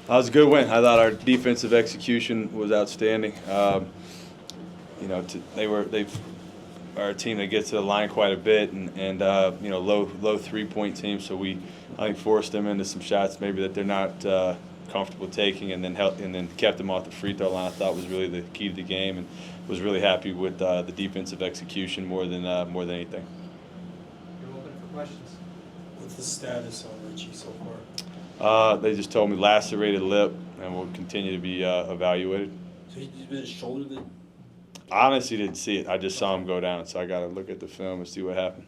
That was a good win. I thought our defensive execution was outstanding. You know, they've are a team that gets to the line quite a bit, and you know, low 3-point team. So I think, forced them into some shots maybe that they're not comfortable taking, and then kept them off the free throw line. I thought was really the key to the game, and was really happy with the defensive execution more than anything. You're open for questions. What's the status on Richie so far? They just told me lacerated lip, and will continue to be evaluated. So he's been his shoulder that. I honestly didn't see it. I just saw him go down, so I got to look at the film and see what happened.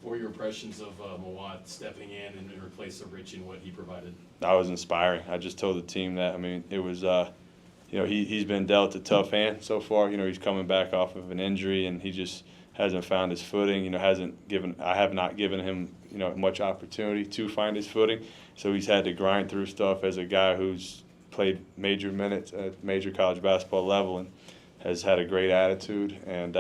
What were your impressions of Maat stepping in and in replace of Rich and what he provided? That was inspiring. I just told the team that. I mean, it was, you know, he's been dealt a tough hand so far. You know, he's coming back off of an injury, and he just hasn't found his footing. You know, I have not given him, you know, much opportunity to find his footing. So he's had to grind through stuff as a guy who's played major minutes at major college basketball level and has had a great attitude. And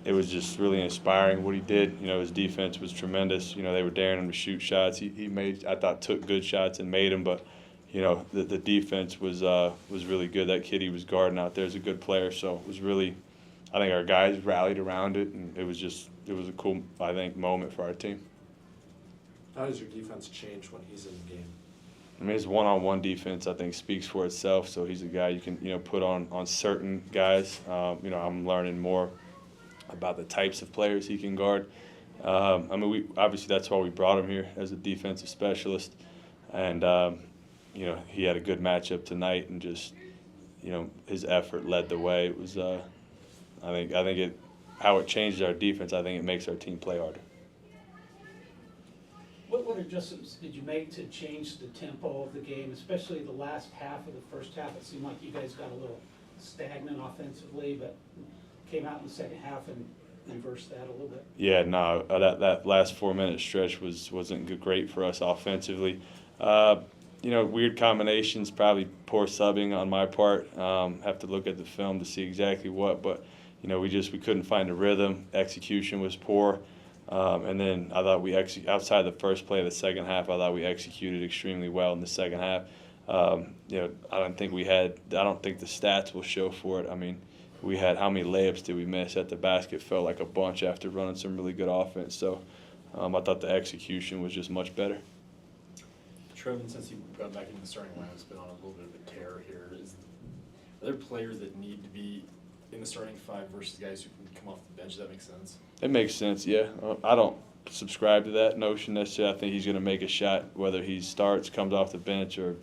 it was just really inspiring what he did. You know, his defense was tremendous. You know, they were daring him to shoot shots. He made, I thought, took good shots and made them, but you know, the defense was really good. That kid he was guarding out there is a good player. So it was really, I think our guys rallied around it, and it was a cool, I think, moment for our team. How does your defense change when he's in the game? I mean, his one-on-one defense, I think, speaks for itself. So he's a guy you can, you know, put on certain guys. You know, I'm learning more about the types of players he can guard. I mean, obviously that's why we brought him here as a defensive specialist, and you know, he had a good matchup tonight, and just, you know, his effort led the way. It was, I think how it changes our defense. I think it makes our team play harder. What adjustments did you make to change the tempo of the game, especially the last half of the first half? It seemed like you guys got a little stagnant offensively, but came out in the second half and reversed that a little bit. Yeah, no, that last 4-minute stretch wasn't great for us offensively. You know, weird combinations, probably poor subbing on my part. Have to look at the film to see exactly what, but you know, we couldn't find a rhythm. Execution was poor. And then I thought outside the first play of the second half, I thought we executed extremely well in the second half. You know, I don't think the stats will show for it. I mean, we had, how many layups did we miss at the basket? Felt like a bunch after running some really good offense. So I thought the execution was just much better. Trevin, since you got back into the starting lineup, has been on a little bit of a tear here. Are there players that need to be in the starting five versus guys who can come off the bench? Does that make sense? It makes sense, yeah. I don't subscribe to that notion necessarily. I think he's going to make a shot, whether he starts, comes off the bench, or,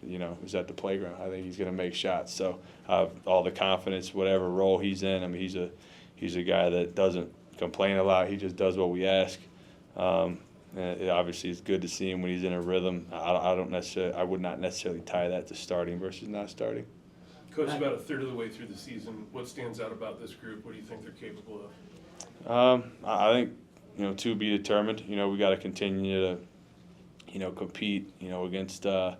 you know, is at the playground. I think he's going to make shots. So I have all the confidence, whatever role he's in. I mean, he's a guy that doesn't complain a lot. He just does what we ask. And it obviously is good to see him when he's in a rhythm. I would not necessarily tie that to starting versus not starting. Coach, about a third of the way through the season, what stands out about this group? What do you think they're capable of? I think, you know, to be determined. You know, we got to continue to, you know, compete, you know, against, you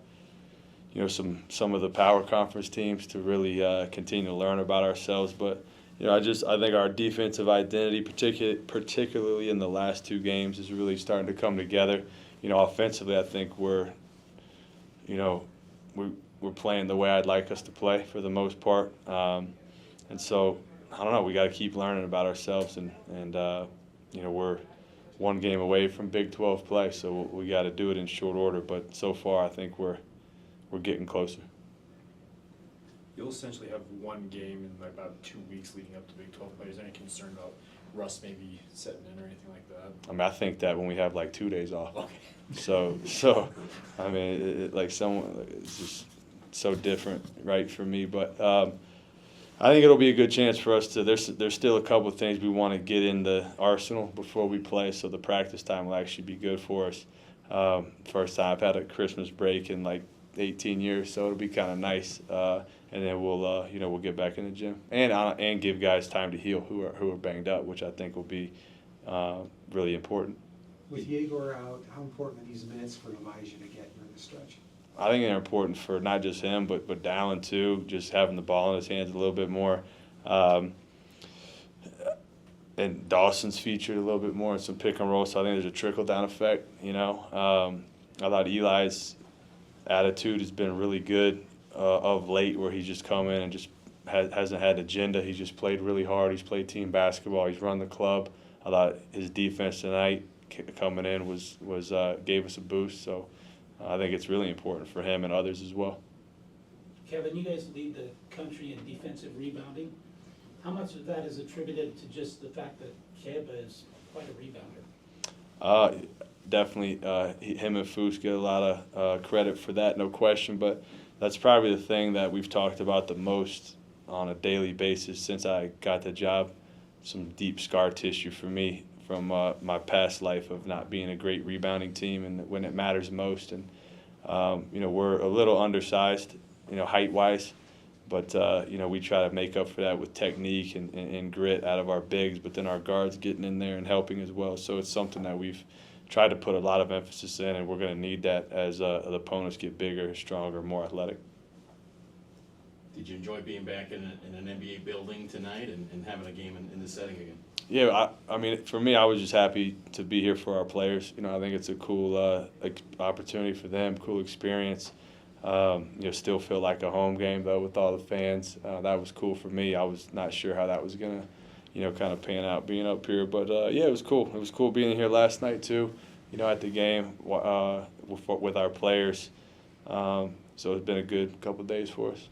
know, some of the power conference teams to really continue to learn about ourselves. But, you know, I think our defensive identity, particularly in the last two games, is really starting to come together. You know, offensively, I think we're playing the way I'd like us to play for the most part. And so, I don't know, we got to keep learning about ourselves, and you know, we're one game away from Big 12 play, so we got to do it in short order. But so far, I think we're getting closer. You'll essentially have one game in about 2 weeks leading up to Big 12 play. Is there any concern about Russ maybe setting in or anything like that? I mean, I think that when we have like 2 days off. Okay. So I mean, it's just so different, right, for me. But I think it'll be a good chance for us to. There's still a couple of things we want to get in the arsenal before we play, so the practice time will actually be good for us. First time I've had a Christmas break in like 18 years, so it'll be kind of nice. And then we'll get back in the gym and give guys time to heal who are banged up, which I think will be really important. With Yegor out, how important are these minutes for Elijah to get during the stretch? I think they're important for not just him, but Dallin too, just having the ball in his hands a little bit more. And Dawson's featured a little bit more in some pick and roll, so I think there's a trickle-down effect, you know. I thought Eli's attitude has been really good of late, where he's just come in and just hasn't had agenda. He's just played really hard. He's played team basketball. He's run the club. I thought his defense tonight coming in was gave us a boost. So I think it's really important for him and others as well. Kevin, you guys lead the country in defensive rebounding. How much of that is attributed to just the fact that Keba is quite a rebounder? Definitely, him and Foose get a lot of credit for that, no question. But that's probably the thing that we've talked about the most on a daily basis since I got the job. Some deep scar tissue for me from my past life of not being a great rebounding team and when it matters most. And we're a little undersized, height-wise. But, we try to make up for that with technique and grit out of our bigs, but then our guards getting in there and helping as well. So it's something that we've tried to put a lot of emphasis in, and we're going to need that as the opponents get bigger, stronger, more athletic. Did you enjoy being back in an NBA building tonight and having a game in this setting again? Yeah, I mean, for me, I was just happy to be here for our players. I think it's a cool opportunity for them, cool experience. Still feel like a home game, though, with all the fans. That was cool for me. I was not sure how that was going to, kind of pan out being up here. But, yeah, it was cool. It was cool being here last night, too, at the game with our players. So it's been a good couple of days for us.